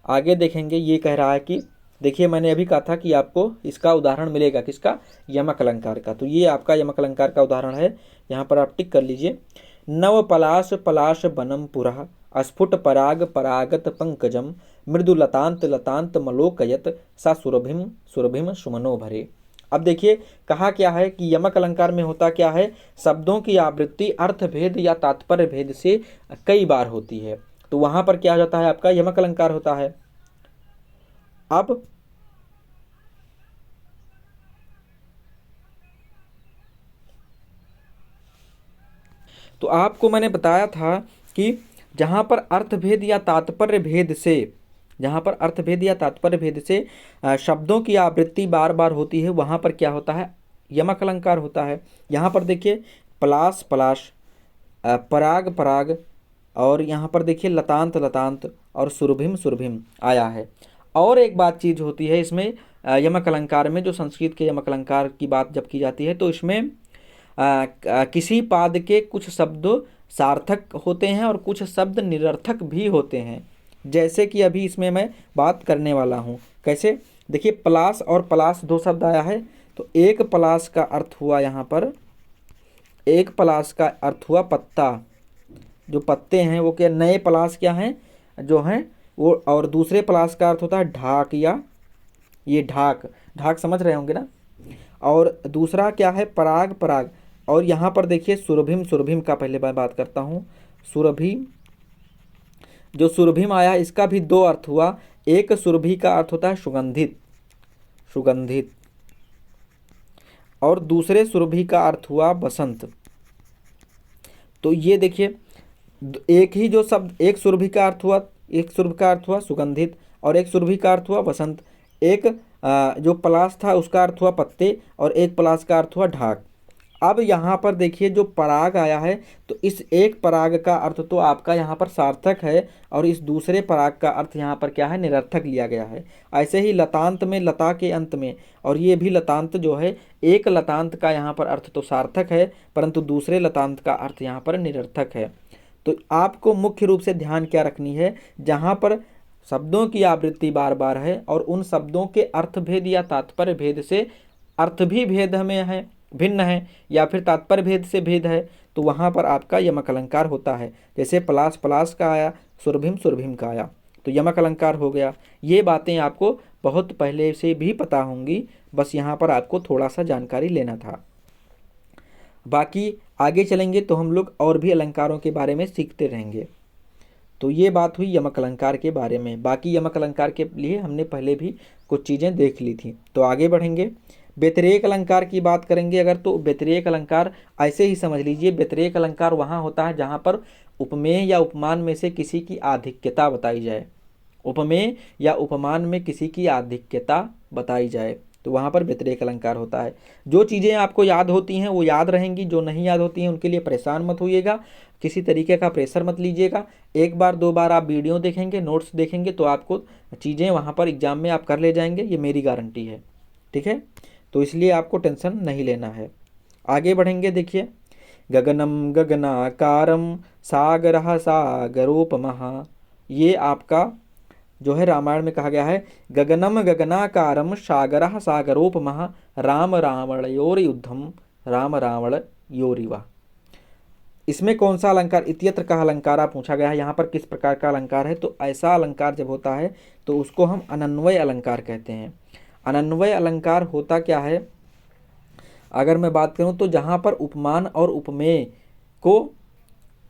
आगे देखेंगे। ये कह रहा है कि देखिए, मैंने अभी कहा था कि आपको इसका उदाहरण मिलेगा, किसका, यमक अलंकार का। तो ये आपका यमक अलंकार का उदाहरण है, यहाँ पर आप टिक कर लीजिए। नव पलाश पलाश बनम पुरः अस्फुट पराग परागत पंकजम मृदु लतांत लतांत मलोकयत सा सुरभिम सुरभिम सुमनो भरे। अब देखिए कहा क्या है कि यमक अलंकार में होता क्या है, शब्दों की आवृत्ति अर्थ भेद या तात्पर्य भेद से कई बार होती है। तो वहां पर क्या हो जाता है, आपका यमक अलंकार होता है। अब तो आपको मैंने बताया था कि जहां पर अर्थभेद या तात्पर्य भेद से, जहां पर अर्थभेद या तात्पर्य भेद से शब्दों की आवृत्ति बार बार होती है, वहां पर क्या होता है, यमक अलंकार होता है। यहां पर देखिए पलाश पलाश, पराग पराग, और यहाँ पर देखिए लतांत लतांत और सुरभिम सुरभिम आया है। और एक बात चीज होती है इसमें यमक अलंकार में, जो संस्कृत के यमक अलंकार की बात जब की जाती है, तो इसमें किसी पाद के कुछ शब्द सार्थक होते हैं और कुछ शब्द निरर्थक भी होते हैं। जैसे कि अभी इसमें मैं बात करने वाला हूँ। कैसे, देखिए पलाश और पलाश दो शब्द आया है, तो एक पलाश का अर्थ हुआ यहाँ पर, एक पलाश का अर्थ हुआ पत्ता, जो पत्ते हैं वो क्या, नए पलाश क्या हैं जो हैं वो, और दूसरे पलाश का अर्थ होता है ढाक, या ये ढाक, ढाक समझ रहे होंगे ना। और दूसरा क्या है, पराग पराग। और यहाँ पर देखिए सुरभिम सुरभिम का पहले मैं बात करता हूँ। सुरभि, जो सुरभिम आया इसका भी दो अर्थ हुआ। एक सुरभि का अर्थ होता है सुगंधित, सुगंधित, और दूसरे सुरभि का अर्थ हुआ बसंत। तो ये देखिए एक ही जो शब्द, एक सुरभि का अर्थ हुआ, एक सुरभि का अर्थ हुआ सुगंधित, और एक सुरभि का अर्थ हुआ बसंत। एक जो पलाश था उसका अर्थ हुआ पत्ते, और एक पलाश का अर्थ हुआ ढाक। अब यहाँ पर देखिए जो पराग आया है, तो इस एक पराग का अर्थ तो आपका यहाँ पर सार्थक है, और इस दूसरे पराग का अर्थ यहाँ पर क्या है, निरर्थक लिया गया है। ऐसे ही लतांत में, लता के अंत में, और ये भी लतांत जो है, एक लतांत का यहाँ पर अर्थ तो सार्थक है, परंतु दूसरे लतांत का अर्थ यहाँ पर निरर्थक है। तो आपको मुख्य रूप से ध्यान क्या रखनी है, जहाँ पर शब्दों की आवृत्ति बार बार है और उन शब्दों के अर्थ भेद या तात्पर्य भेद से अर्थ भी भेद में है, भिन्न है, या फिर तात्पर्य भेद से भेद है, तो वहाँ पर आपका यमक अलंकार होता है। जैसे पलाश पलाश का आया, सुरभिम सुरभिम का आया, तो यमक अलंकार हो गया। ये बातें आपको बहुत पहले से भी पता होंगी, बस यहाँ पर आपको थोड़ा सा जानकारी लेना था। बाकी आगे चलेंगे तो हम लोग और भी अलंकारों के बारे में सीखते रहेंगे। तो ये बात हुई यमक अलंकार के बारे में। बाकी यमक अलंकार के लिए हमने पहले भी कुछ चीज़ें देख ली थी। तो आगे बढ़ेंगे, व्यतिरेक अलंकार की बात करेंगे अगर, तो व्यतिरेक अलंकार ऐसे ही समझ लीजिए, व्यतिरेक अलंकार वहाँ होता है जहाँ पर उपमेय या उपमान में से किसी की आधिक्यता बताई जाए, उपमेय या उपमान में किसी की आधिक्यता बताई जाए, तो वहाँ पर व्यतिरेक अलंकार होता है। जो चीज़ें आपको याद होती हैं वो याद रहेंगी, जो नहीं याद होती हैं उनके लिए परेशान मत होइएगा, किसी तरीके का प्रेशर मत लीजिएगा। एक बार दो बार आप वीडियो देखेंगे, नोट्स देखेंगे तो आपको चीज़ें वहाँ पर एग्जाम में आप कर ले जाएंगे, ये मेरी गारंटी है। ठीक है, तो इसलिए आपको टेंशन नहीं लेना है। आगे बढ़ेंगे, देखिए गगनम गगनाकारम सागरः सागरोपमः, ये आपका जो है रामायण में कहा गया है गगनम गगनाकारम सागरः सागरोपमः राम रावणयोर्युद्धम राम रावणयोरिव। इसमें कौन सा अलंकार, इत्यत्र का अलंकार पूछा गया है, यहाँ पर किस प्रकार का अलंकार है। तो ऐसा अलंकार जब होता है तो उसको हम अनन्वय अलंकार कहते हैं। अनन्वय अलंकार होता क्या है, अगर मैं बात करूं तो जहां पर उपमान और उपमेय को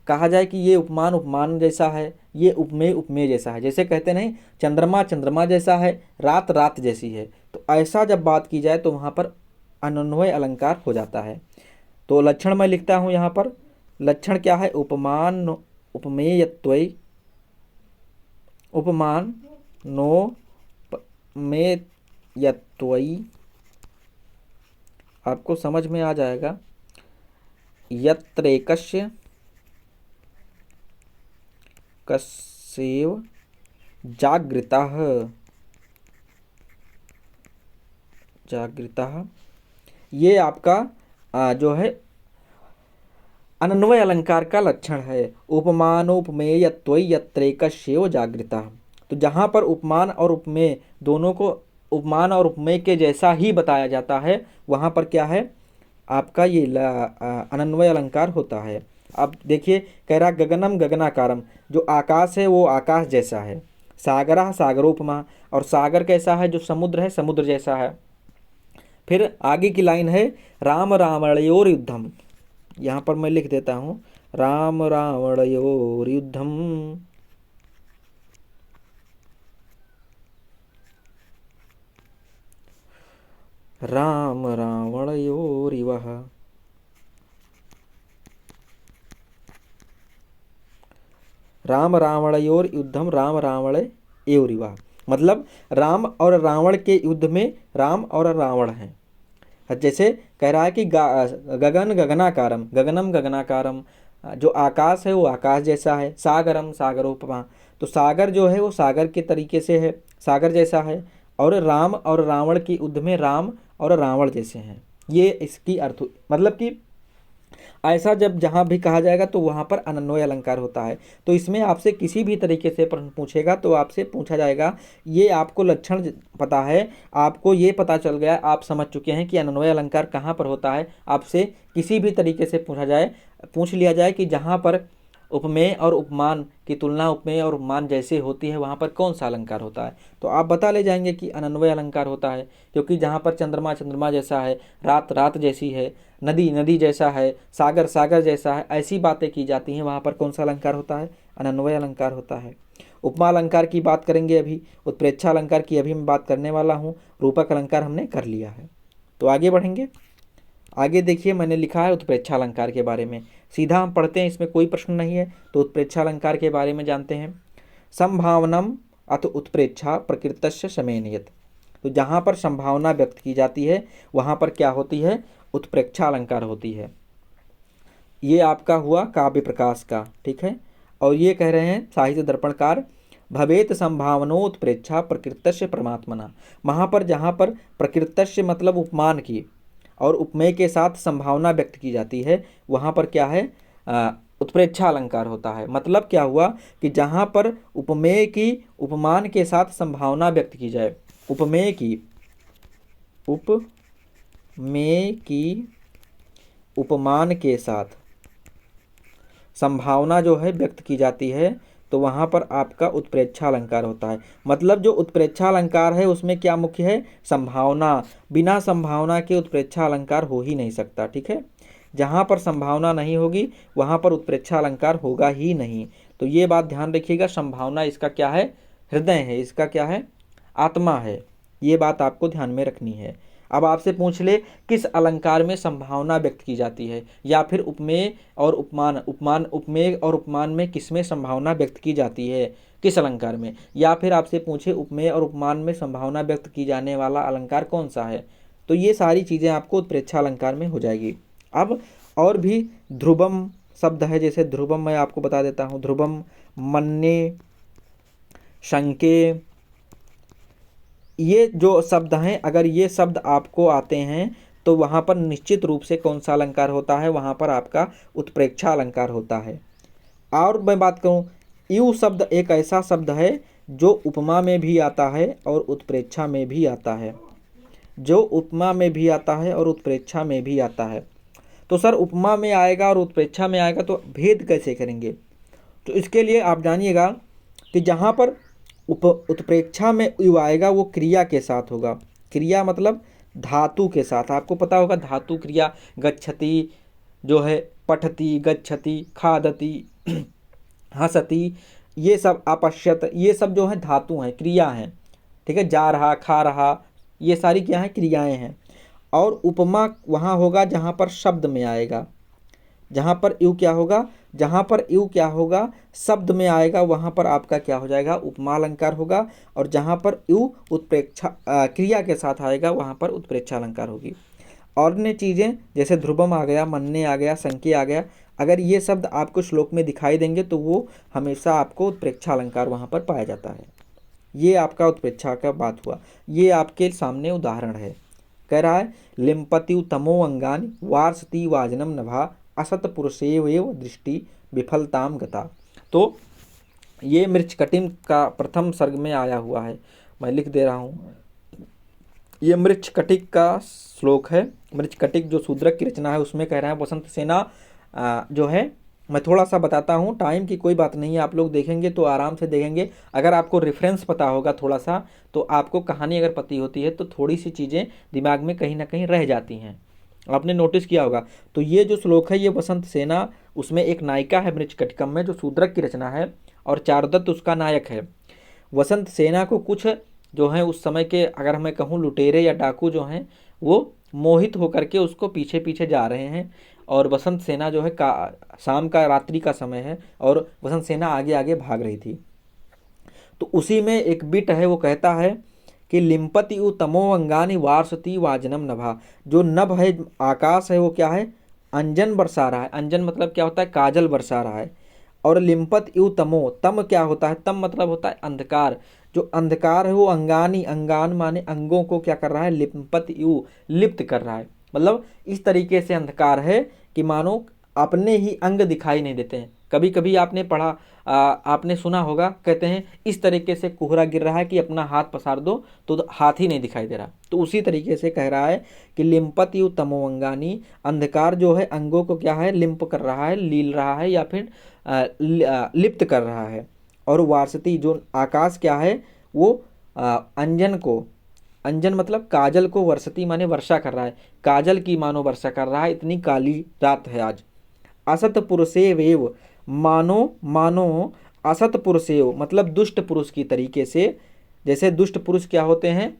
कहा जाए कि ये उपमान उपमान जैसा है, ये उपमेय उपमेय जैसा है। जैसे कहते नहीं चंद्रमा चंद्रमा जैसा है, रात रात जैसी है, तो ऐसा जब बात की जाए तो वहां पर अनन्वय अलंकार हो जाता है। तो लक्षण मैं लिखता हूं यहाँ पर, लक्षण क्या है, उपमान उपमेयत्वय, उपमान नोपमेयत्वयी, आपको समझ में आ जाएगा। यत्रेकस्य कस्यैव जागृतः, जागृतः, ये आपका जो है अनन्वय अलंकार का लक्षण है। उपमानोपमेयत्वयि यत्रेकस्यैव जागृतः, तो जहाँ पर उपमान और उपमेय दोनों को उपमान और उपमेय के जैसा ही बताया जाता है, वहाँ पर क्या है आपका ये अनन्वय अलंकार होता है। अब देखिए कह रहा गगनम गगनाकारम, जो आकाश है वो आकाश जैसा है, सागरः सागरोपमा, और सागर कैसा है, जो समुद्र है समुद्र जैसा है। फिर आगे की लाइन है राम रावणयोर युद्धम, यहाँ पर मैं लिख देता हूँ राम रावणयोर युद्धम, राम रावणयोरिवः, राम रावणयोर युद्धम राम रावणयोरिवः, मतलब राम और रावण के युद्ध में राम और रावण हैं। जैसे कह रहा है कि गगन गगनाकारम, गगनम गगनाकारम, जो आकाश है वो आकाश जैसा है, सागरम सागरोपमा, तो सागर जो है वो सागर के तरीके से है, सागर जैसा है, और राम और रावण के युद्ध में राम और रावण जैसे हैं। ये इसकी अर्थ, मतलब कि ऐसा जब जहाँ भी कहा जाएगा तो वहाँ पर अनन्वय अलंकार होता है। तो इसमें आपसे किसी भी तरीके से प्रश्न पूछेगा तो आपसे पूछा जाएगा, ये आपको लक्षण पता है, आपको ये पता चल गया, आप समझ चुके हैं कि अनन्वय अलंकार कहाँ पर होता है। आपसे किसी भी तरीके से पूछ लिया जाए कि जहाँ पर उपमेय और उपमान की तुलना उपमेय और उपमान जैसे होती है वहाँ पर कौन सा अलंकार होता है, तो आप बता ले जाएंगे कि अनन्वय अलंकार होता है। क्योंकि जहाँ पर चंद्रमा चंद्रमा जैसा है, रात रात जैसी है, नदी नदी जैसा है, सागर सागर जैसा है, ऐसी बातें की जाती हैं, वहाँ पर कौन सा अलंकार होता है, अनन्वय अलंकार होता है। उपमा अलंकार की बात करेंगे अभी, उत्प्रेक्षा अलंकार की अभी मैं बात करने वाला हूँ, रूपक अलंकार हमने कर लिया है। तो आगे बढ़ेंगे, आगे देखिए मैंने लिखा है उत्प्रेक्षा अलंकार के बारे में, सीधा हम पढ़ते हैं, इसमें कोई प्रश्न नहीं है। तो उत्प्रेक्षा अलंकार के बारे में जानते हैं। संभावनम अथ उत्प्रेक्षा प्रकृतस्य शमेनयत, तो जहाँ पर संभावना व्यक्त की जाती है वहाँ पर क्या होती है, उत्प्रेक्षा अलंकार होती है। ये आपका हुआ काव्य प्रकाश का, ठीक है। और ये कह रहे हैं साहित्य दर्पणकार, भवेत संभावनोत्प्रेक्षा प्रकृतस्य परमात्मना, वहाँ पर जहाँ पर प्रकृतस्य मतलब उपमान की और उपमेय के साथ संभावना व्यक्त की जाती है वहाँ पर क्या है, उत्प्रेक्षा अलंकार होता है। मतलब क्या हुआ कि जहाँ पर उपमेय की उपमान के साथ संभावना व्यक्त की जाए, उपमेय की उपमान के साथ संभावना जो है व्यक्त की जाती है, तो वहाँ पर आपका उत्प्रेक्षा अलंकार होता है। मतलब जो उत्प्रेक्षा अलंकार है उसमें क्या मुख्य है, संभावना, बिना संभावना के उत्प्रेक्षा अलंकार हो ही नहीं सकता, ठीक है। जहाँ पर संभावना नहीं होगी वहाँ पर उत्प्रेक्षा अलंकार होगा ही नहीं। तो ये बात ध्यान रखिएगा, संभावना इसका क्या है, हृदय है, इसका क्या है, आत्मा है, ये बात आपको ध्यान में रखनी है। अब आपसे पूछ ले किस अलंकार में संभावना व्यक्त की जाती है, या फिर उपमेय और उपमेय और उपमान में किसमें संभावना व्यक्त की जाती है, किस अलंकार में, या फिर आपसे पूछे उपमेय और उपमान में संभावना व्यक्त की जाने वाला अलंकार कौन सा है, तो ये सारी चीज़ें आपको उत्प्रेक्षा अलंकार में हो जाएगी। अब और भी ध्रुवम शब्द है, जैसे ध्रुवम मैं आपको बता देता हूँ। ध्रुवम, मन्ये, शंके, ये जो शब्द हैं, अगर ये शब्द आपको आते हैं तो वहाँ पर निश्चित रूप से कौन सा अलंकार होता है, वहाँ पर आपका उत्प्रेक्षा अलंकार होता है। और मैं बात करूँ, यू शब्द एक ऐसा शब्द है जो उपमा में भी आता है और उत्प्रेक्षा में भी आता है, जो उपमा में भी आता है और उत्प्रेक्षा में भी आता है। तो सर उपमा में आएगा और उत्प्रेक्षा में आएगा तो भेद कैसे करेंगे? तो इसके लिए आप जानिएगा कि जहाँ पर उत्प्रेक्षा में यू आएगा वो क्रिया के साथ होगा। क्रिया मतलब धातु के साथ। आपको पता होगा धातु क्रिया, गच्छति जो है, पठति, गच्छति, खादति, हंसति, ये सब, अपश्यत, ये सब जो है धातु हैं, क्रिया हैं, ठीक है। जा रहा, खा रहा, ये सारी क्या है, क्रियाएं हैं। और उपमा वहाँ होगा जहाँ पर शब्द में आएगा। जहाँ पर यू क्या होगा, जहाँ पर यू क्या होगा, शब्द में आएगा, वहाँ पर आपका क्या हो जाएगा, उपमा अलंकार होगा। और जहाँ पर यू उत्प्रेक्षा क्रिया के साथ आएगा, वहाँ पर उत्प्रेक्षा अलंकार होगी। और अन्य चीज़ें जैसे ध्रुवम आ गया, मन्ने आ गया, संके आ गया, अगर ये शब्द आपको श्लोक में दिखाई देंगे तो वो हमेशा आपको उत्प्रेक्षा अलंकार वहाँ पर पाया जाता है। ये आपका उत्प्रेक्षा का बात हुआ। ये आपके सामने उदाहरण है, कह रहा है लिम्पति तमो अंगानि वार्षति वाजनम नभा असत पुरुषेव दृष्टि विफलताम गता। तो ये मृच्छकटिम का प्रथम सर्ग में आया हुआ है, मैं लिख दे रहा हूँ। ये मृच्छकटिक का श्लोक है। मृच्छकटिक जो शूद्रक की रचना है उसमें कह रहा है वसंत सेना जो है, मैं थोड़ा सा बताता हूँ, टाइम की कोई बात नहीं है, आप लोग देखेंगे तो आराम से देखेंगे। अगर आपको रेफरेंस पता होगा थोड़ा सा, तो आपको कहानी अगर पता होती है तो थोड़ी सी चीज़ें दिमाग में कहीं ना कहीं रह जाती हैं, आपने नोटिस किया होगा। तो ये जो श्लोक है ये वसंत सेना, उसमें एक नायिका है मृच्छकटिकम में जो शूद्रक की रचना है और चारुदत्त उसका नायक है। वसंत सेना को कुछ जो है उस समय के, अगर मैं कहूँ लुटेरे या डाकू जो हैं, वो मोहित होकर के उसको पीछे पीछे जा रहे हैं। और वसंत सेना जो है शाम का, रात्रि का समय है और वसंत सेना आगे आगे भाग रही थी। तो उसी में एक बिट है, वो कहता है कि लिम्पति उ तमो अंगानि वार्षति वाजनम नभा। जो नभ है, आकाश है, वो क्या है, अंजन बरसा रहा है। अंजन मतलब क्या होता है, काजल बरसा रहा है। और लिम्पत यू तमो, तम क्या होता है, तम मतलब होता है अंधकार। जो अंधकार है वो अंगानी, अंगान माने अंगों को क्या कर रहा है, लिम्पत यू, लिप्त कर रहा है। मतलब इस तरीके से अंधकार है कि मानो अपने ही अंग दिखाई नहीं देते हैं। कभी कभी आपने पढ़ा, आपने सुना होगा, कहते हैं इस तरीके से कोहरा गिर रहा है कि अपना हाथ पसार दो तो हाथ ही नहीं दिखाई दे रहा। तो उसी तरीके से कह रहा है कि लिम्पत यू तमो अंगानी, अंधकार जो है अंगों को क्या है, लिम्प कर रहा है, लील रहा है या फिर लिप्त कर रहा है। और वार्षति जो आकाश क्या है, वो अंजन को, अंजन मतलब काजल को, वर्षति माने वर्षा कर रहा है, काजल की मानो वर्षा कर रहा है, इतनी काली रात है आज। असत पुरुषेव, मानो मानो असत पुरुषेव मतलब दुष्ट पुरुष की तरीके से। जैसे दुष्ट पुरुष क्या होते हैं,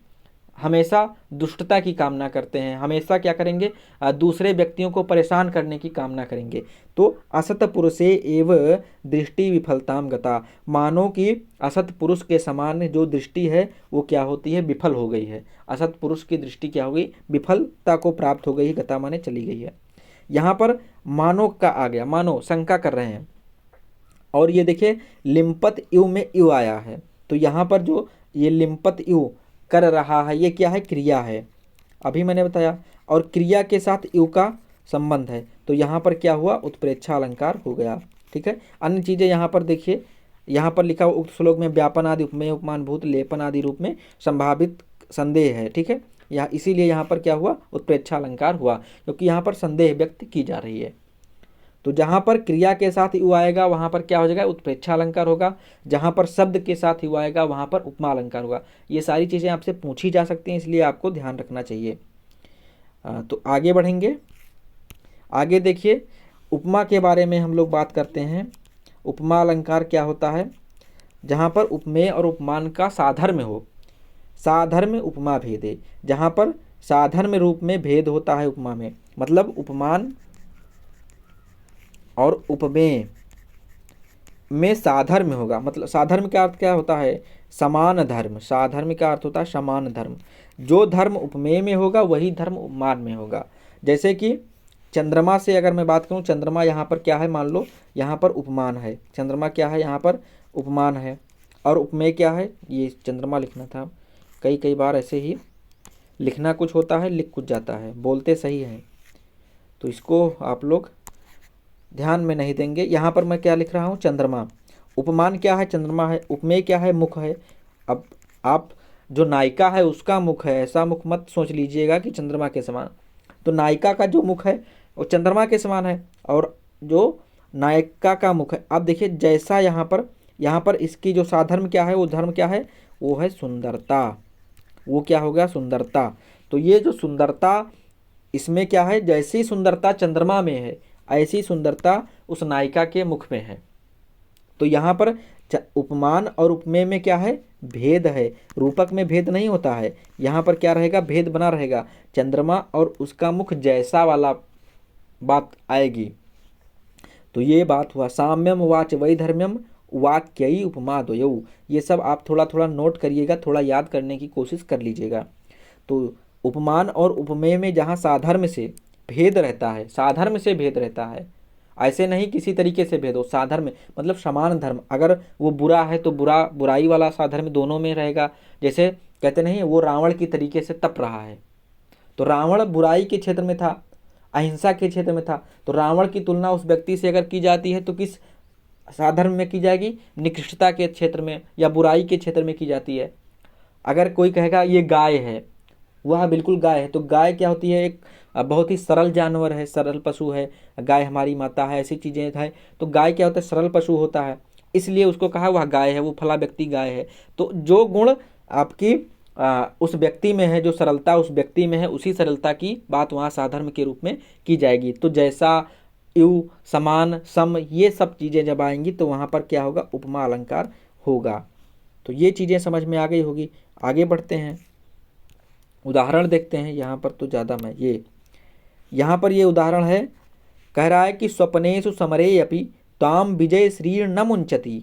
हमेशा दुष्टता की कामना करते हैं, हमेशा क्या करेंगे, दूसरे व्यक्तियों को परेशान करने की कामना करेंगे। तो असत पुरुषे एव दृष्टि विफलताम गता, मानो कि असत पुरुष के समान जो दृष्टि है वो क्या होती है, विफल हो गई है। असत पुरुष की दृष्टि क्या हो गई, विफलता को प्राप्त हो गई है, गता माने चली गई है। यहाँ पर मानो का आ गया, मानो शंका कर रहे हैं। और ये देखिए लिम्पत यू में यू आया है, तो यहाँ पर जो ये लिम्पत यू कर रहा है ये क्या है, क्रिया है, अभी मैंने बताया। और क्रिया के साथ यू का संबंध है, तो यहाँ पर क्या हुआ, उत्प्रेक्षा अलंकार हो गया। ठीक है। अन्य चीज़ें यहाँ पर देखिए, यहाँ पर लिखा उक्त श्लोक में व्यापन आदि उपमेय उपमान भूत लेपन आदि रूप में संभावित संदेह है। ठीक है, यहाँ इसीलिए यहाँ पर क्या हुआ, उत्प्रेक्षा अलंकार हुआ, क्योंकि यहाँ पर संदेह व्यक्त की जा रही है। तो जहाँ पर क्रिया के साथ यू आएगा वहाँ पर क्या हो जाएगा, उत्प्रेक्षा अलंकार होगा। जहाँ पर शब्द के साथ यू आएगा वहाँ पर उपमा अलंकार होगा। ये सारी चीज़ें आपसे पूछी जा सकती हैं, इसलिए आपको ध्यान रखना चाहिए। तो आगे बढ़ेंगे। आगे देखिए, उपमा के बारे में हम लोग बात करते हैं। उपमा अलंकार क्या होता है, जहाँ पर उपमेय और उपमान का साधर्म्य हो। साधर्म्य उपमा भेदे, जहाँ पर साधर्म्य रूप में भेद होता है उपमा में, मतलब उपमान और उपमेय में साधर्म्य होगा। मतलब साधर्म्य का अर्थ क्या होता है, समान धर्म, साधर्म का अर्थ होता है समान धर्म। जो धर्म उपमेय में होगा वही धर्म उपमान में होगा। जैसे कि चंद्रमा से अगर मैं बात करूं, चंद्रमा यहाँ पर क्या है, मान लो यहाँ पर उपमान है, चंद्रमा क्या है यहाँ पर उपमान है, और उपमेय क्या है, ये चंद्रमा लिखना था। कई कई बार ऐसे ही लिखना कुछ होता है, लिख कुछ जाता है, बोलते सही है, तो इसको आप लोग ध्यान में नहीं देंगे। यहाँ पर मैं क्या लिख रहा हूँ, चंद्रमा। उपमान क्या है, चंद्रमा है। उपमेय क्या है, मुख है। अब आप जो नायिका है उसका मुख है, ऐसा मुख मत सोच लीजिएगा कि चंद्रमा के समान। तो नायिका का जो मुख है वो चंद्रमा के समान है, और जो नायिका का मुख है, आप देखिए जैसा यहाँ पर इसकी जो साधर्म क्या है, वो धर्म क्या है, वो है सुंदरता। वो क्या हो गया, सुंदरता। तो ये जो सुंदरता, इसमें क्या है, जैसी सुंदरता चंद्रमा में है ऐसी सुंदरता उस नायिका के मुख में है। तो यहाँ पर उपमान और उपमेय में क्या है, भेद है। रूपक में भेद नहीं होता है, यहाँ पर क्या रहेगा, भेद बना रहेगा। चंद्रमा और उसका मुख जैसा वाला बात आएगी। तो ये बात हुआ। साम्यम वाच वैधर्म्यम वाक्यई उपमा द्वयौ। ये सब आप थोड़ा थोड़ा नोट करिएगा, थोड़ा याद करने की कोशिश कर लीजिएगा। तो उपमान और उपमेय में जहाँ साधर्म से भेद रहता है, साधर्म से भेद रहता है, ऐसे नहीं किसी तरीके से भेद हो, साधर्म मतलब समान धर्म। अगर वो बुरा है तो बुराई वाला साधर्म दोनों में रहेगा। जैसे कहते नहीं, वो रावण की तरीके से तप रहा है, तो रावण बुराई के क्षेत्र में था, अहिंसा के क्षेत्र में था, तो रावण की तुलना उस व्यक्ति से अगर की जाती है तो किस साधर्म में की जाएगी, निकृष्टता के क्षेत्र में या बुराई के क्षेत्र में की जाती है। अगर कोई कहेगा ये गाय है, वह बिल्कुल गाय है, तो गाय क्या होती है, एक बहुत ही सरल जानवर है, सरल पशु है, गाय हमारी माता है, ऐसी चीज़ें हैं। तो गाय क्या होता है, सरल पशु होता है, इसलिए उसको कहा वह गाय है, वो फला व्यक्ति गाय है। तो जो गुण आपकी उस व्यक्ति में है, जो सरलता उस व्यक्ति में है, उसी सरलता की बात वहाँ साधर्म के रूप में की जाएगी। तो जैसा, यू, समान, सम, ये सब चीज़ें जब आएंगी तो वहाँ पर क्या होगा, उपमा अलंकार होगा। तो ये चीज़ें समझ में आ गई होगी। आगे बढ़ते हैं, उदाहरण देखते हैं। यहाँ पर तो ज़्यादा मैं यहाँ पर ये उदाहरण है, कह रहा है कि स्वप्नेषु समरे अपि ताम विजय श्री न मुंचति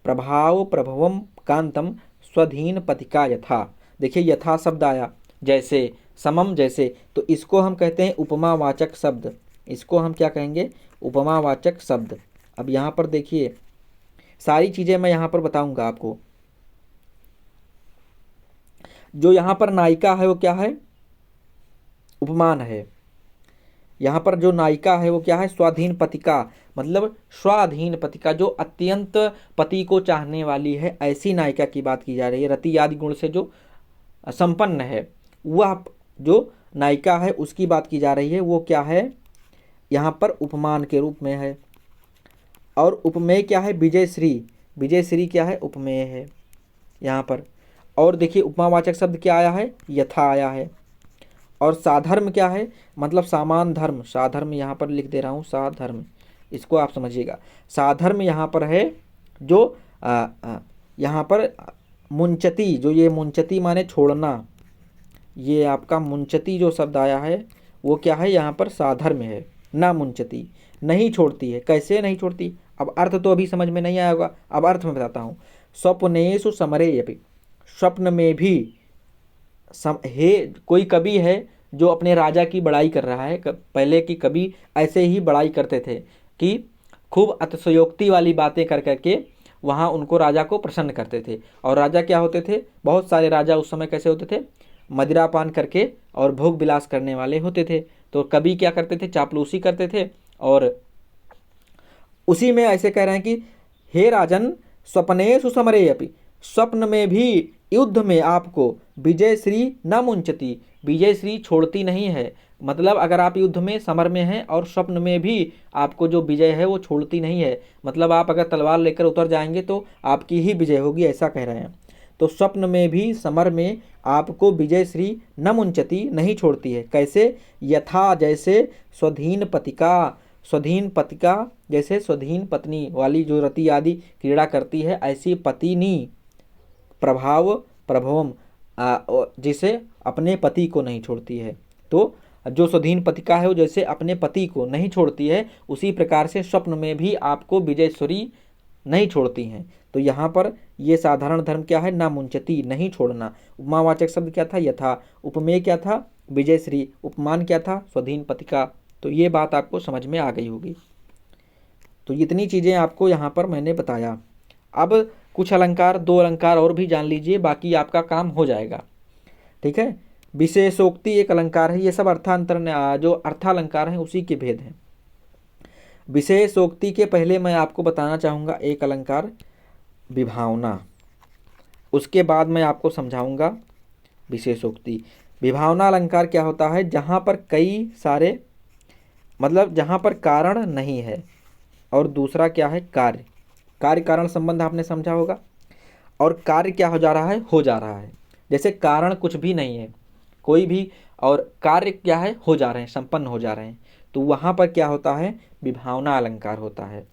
प्रभाव प्रभवम कांतम स्वधीन पथिका यथा। देखिए यथा शब्द आया, जैसे, समम जैसे, तो इसको हम कहते हैं उपमावाचक शब्द। इसको हम क्या कहेंगे, उपमावाचक शब्द। अब यहाँ पर देखिए सारी चीज़ें मैं यहाँ पर बताऊंगा आपको। जो यहाँ पर नायिका है वो क्या है, उपमान है। यहाँ पर जो नायिका है वो क्या है, स्वाधीन पतिका, मतलब स्वाधीन पतिका, जो अत्यंत पति को चाहने वाली है, ऐसी नायिका की बात की जा रही है। रति आदि गुण से जो संपन्न है, वह जो नायिका है उसकी बात की जा रही है। वो क्या है, यहाँ पर उपमान के रूप में है। और उपमेय क्या है, विजयश्री। विजयश्री क्या है, उपमेय है यहाँ पर। और देखिए उपमावाचक शब्द क्या आया है, यथा आया है। और साधर्म क्या है, मतलब समान धर्म। साधर्म यहाँ पर लिख दे रहा हूँ, साधर्म, इसको आप समझिएगा। साधर्म यहाँ पर है जो यहाँ पर मुंचती, जो ये मुंचती माने छोड़ना, ये आपका मुंचती जो शब्द आया है वो क्या है, यहाँ पर साधर्म है। ना मुंचती, नहीं छोड़ती है। कैसे नहीं छोड़ती, अब अर्थ तो अभी समझ में नहीं आया होगा, अब अर्थ में बताता हूँ। स्वप्नेषु समरे अपि, स्वप्न में भी कोई कवि है जो अपने राजा की बड़ाई कर रहा है। पहले की कवि ऐसे ही बड़ाई करते थे कि खूब अतिशयोक्ति वाली बातें कर करके वहाँ उनको राजा को प्रसन्न करते थे। और राजा क्या होते थे, बहुत सारे राजा उस समय कैसे होते थे, मदिरापान करके और भोग विलास करने वाले होते थे। तो कवि क्या करते थे, चापलूसी करते थे। और उसी में ऐसे कह रहे हैं कि हे राजन स्वप्नेषु समरे अपि, स्वप्न में भी, युद्ध में आपको विजय श्री न मुंचती, विजय श्री छोड़ती नहीं है। मतलब अगर आप युद्ध में, समर में हैं और स्वप्न में भी आपको जो विजय है वो छोड़ती नहीं है। मतलब आप अगर तलवार लेकर उतर जाएंगे तो आपकी ही विजय होगी, ऐसा कह रहे हैं। तो स्वप्न में भी, समर में आपको विजय श्री न मुंचती, नहीं छोड़ती है। कैसे, यथा जैसे, स्वधीन पतिका, स्वधीन पतिका जैसे स्वधीन पत्नी वाली जो रति आदि क्रीड़ा करती है, ऐसी पतिनी, प्रभाव प्रभवम, जिसे अपने पति को नहीं छोड़ती है। तो जो स्वधीन पतिका है वो जैसे अपने पति को नहीं छोड़ती है, उसी प्रकार से स्वप्न में भी आपको विजयश्री नहीं छोड़ती हैं। तो यहाँ पर ये साधारण धर्म क्या है, ना मुंचती, नहीं छोड़ना। उपमावाचक शब्द क्या था, यथा। उपमेय क्या था, विजयश्री। उपमान क्या था, स्वाधीन पथिका। तो ये बात आपको समझ में आ गई होगी। तो इतनी चीज़ें आपको यहाँ पर मैंने बताया। अब कुछ अलंकार, 2 अलंकार और भी जान लीजिए, बाकी आपका काम हो जाएगा। ठीक है। विशेषोक्ति एक अलंकार है। ये सब अर्थांतर जो अर्थालंकार हैं उसी के भेद हैं। विशेषोक्ति के पहले मैं आपको बताना चाहूँगा एक अलंकार, विभावना। उसके बाद मैं आपको समझाऊंगा विशेषोक्ति। विभावना अलंकार क्या होता है, जहाँ पर कई सारे, मतलब जहाँ पर कारण नहीं है, और दूसरा क्या है, कार्य। कार्य कारण संबंध आपने समझा होगा। और कार्य क्या हो जा रहा है, हो जा रहा है। जैसे कारण कुछ भी नहीं है कोई भी, और कार्य क्या है, हो जा रहे हैं, संपन्न हो जा रहे हैं। तो वहाँ पर क्या होता है, विभावना अलंकार होता है।